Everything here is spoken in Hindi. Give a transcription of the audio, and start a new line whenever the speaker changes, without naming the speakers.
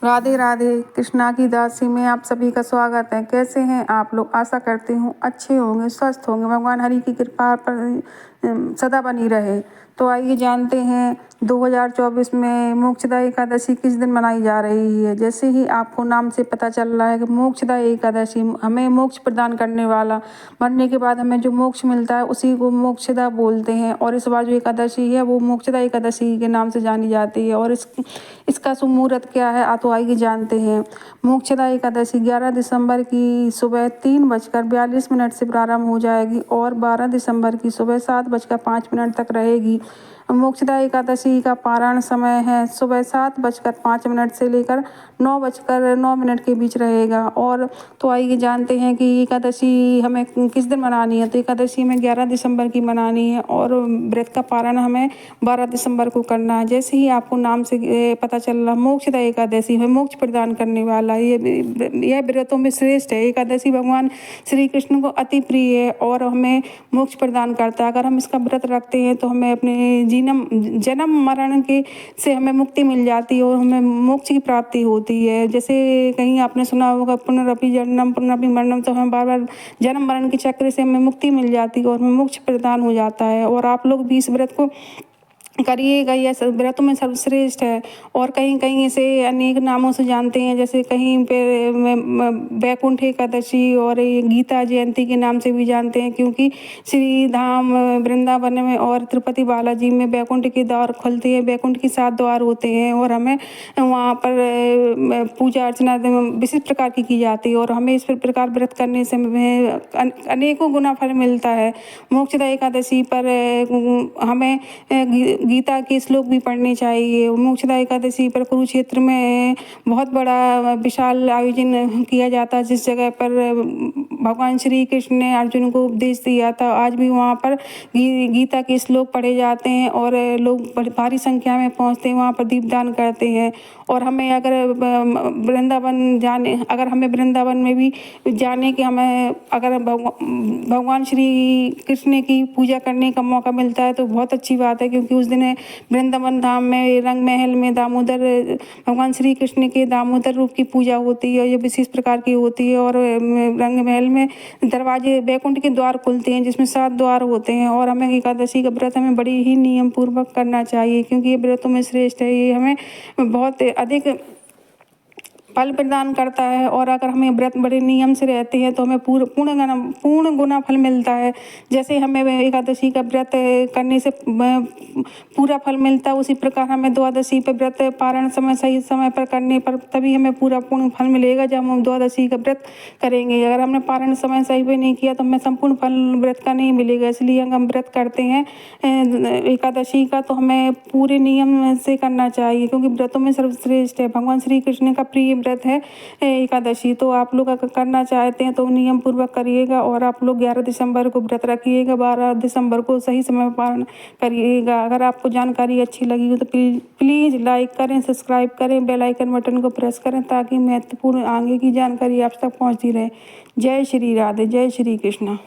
राधे राधे। कृष्णा की दासी में आप सभी का स्वागत है। कैसे हैं आप लोग? आशा करती हूँ अच्छे होंगे, स्वस्थ होंगे। भगवान हरि की कृपा पर सदा बनी रहे। तो आइए जानते हैं 2024 में मोक्षदा एकादशी किस दिन मनाई जा रही है। जैसे ही आपको नाम से पता चल रहा है कि मोक्षदा एकादशी हमें मोक्ष प्रदान करने वाला, मरने के बाद हमें जो मोक्ष मिलता है उसी को मोक्षदा बोलते हैं। और इस बार जो एकादशी है वो मोक्षदा एकादशी के नाम से जानी जाती है। और इसका शुभ मुहूर्त क्या है तो आइए जानते हैं। मोक्षदा एकादशी 11 दिसंबर की सुबह 3:42 से प्रारंभ हो जाएगी और 12 दिसंबर की सुबह 7:05 तक रहेगी। मोक्षदा एकादशी का पारण समय है सुबह 7:05 से लेकर 9:09 के बीच रहेगा। और तो आइए जानते हैं कि एकादशी हमें किस दिन मनानी है। तो एकादशी हमें 11 दिसंबर की मनानी है और व्रत का पारण हमें 12 दिसंबर को करना है। जैसे ही आपको नाम से पता चल रहा मोक्षदा एकादशी है, मोक्ष प्रदान करने वाला, यह व्रतों में श्रेष्ठ है। एकादशी भगवान श्री कृष्ण को अति प्रिय है और हमें मोक्ष प्रदान करता है। अगर हम इसका व्रत रखते हैं तो हमें अपने जन्म मरण के से हमें मुक्ति मिल जाती है और हमें मोक्ष की प्राप्ति होती है। जैसे कहीं आपने सुना होगा पुनरपि जन्म पुनरपि मरणम, तो हमें बार बार जन्म मरण के चक्र से हमें मुक्ति मिल जाती है और हमें मोक्ष प्रदान हो जाता है। और आप लोग भी इस व्रत को करिएगा, यह व्रतों में सर्वश्रेष्ठ है। और कहीं कहीं इसे अनेक नामों से जानते हैं, जैसे कहीं पे वैकुंठ एकादशी और गीता जयंती के नाम से भी जानते हैं, क्योंकि श्री धाम वृंदावन में और तिरुपति बालाजी में वैकुंठ के द्वार खुलते हैं। वैकुंठ के 7 द्वार होते हैं और हमें वहाँ पर पूजा अर्चना विशेष प्रकार की जाती है और हमें इस प्रकार व्रत करने से अनेकों गुना फल मिलता है। मोक्षदा एकादशी पर हमें गीता के श्लोक भी पढ़ने चाहिए। मोक्षदा एकादशी पर कुरुक्षेत्र में बहुत बड़ा विशाल आयोजन किया जाता है, जिस जगह पर भगवान श्री कृष्ण ने अर्जुन को उपदेश दिया था। आज भी वहाँ पर गीता के श्लोक पढ़े जाते हैं और लोग भारी संख्या में पहुँचते हैं, वहाँ पर दीपदान करते हैं। और हमें अगर हमें वृंदावन में भी जाने के हमें अगर भगवान श्री कृष्ण की पूजा करने का मौका मिलता है तो बहुत अच्छी बात है, क्योंकि उस दिन वृंदावन धाम में रंग महल में दामोदर भगवान श्री कृष्ण के दामोदर रूप की पूजा होती है। ये विशेष प्रकार की होती है और रंग महल में दरवाजे वैकुंठ के द्वार खुलते हैं, जिसमें 7 द्वार होते हैं। और हमें एकादशी का व्रत हमें बड़ी ही नियम पूर्वक करना चाहिए, क्योंकि ये व्रतों में श्रेष्ठ है। ये हमें बहुत अधिक फल प्रदान करता है। और अगर हमें व्रत बड़े नियम से रहते हैं तो हमें पूर्ण गुना फल मिलता है। जैसे हमें एकादशी का व्रत करने से पूरा फल मिलता है, उसी प्रकार हमें द्वादशी पर व्रत पारण सही समय पर करने पर तभी हमें पूर्ण फल मिलेगा जब हम द्वादशी का व्रत करेंगे। अगर हमने पारण समय सही पर नहीं किया तो हमें संपूर्ण फल व्रत का नहीं मिलेगा। इसलिए अगर हम व्रत करते हैं एकादशी का तो हमें पूरे नियम से करना चाहिए, क्योंकि व्रतों में सर्वश्रेष्ठ है। भगवान श्री कृष्ण का प्रिय व्रत है एकादशी। तो आप लोग अगर करना चाहते हैं तो नियम पूर्वक करिएगा। और आप लोग 11 दिसंबर को व्रत रखिएगा, 12 दिसंबर को सही समय पालन करिएगा। अगर आपको जानकारी अच्छी लगी हो तो प्लीज़ लाइक करें, सब्सक्राइब करें, बेल आइकन बटन को प्रेस करें, ताकि महत्वपूर्ण आगे की जानकारी आप तक पहुँचती रहे। जय श्री राधे, जय श्री कृष्णा।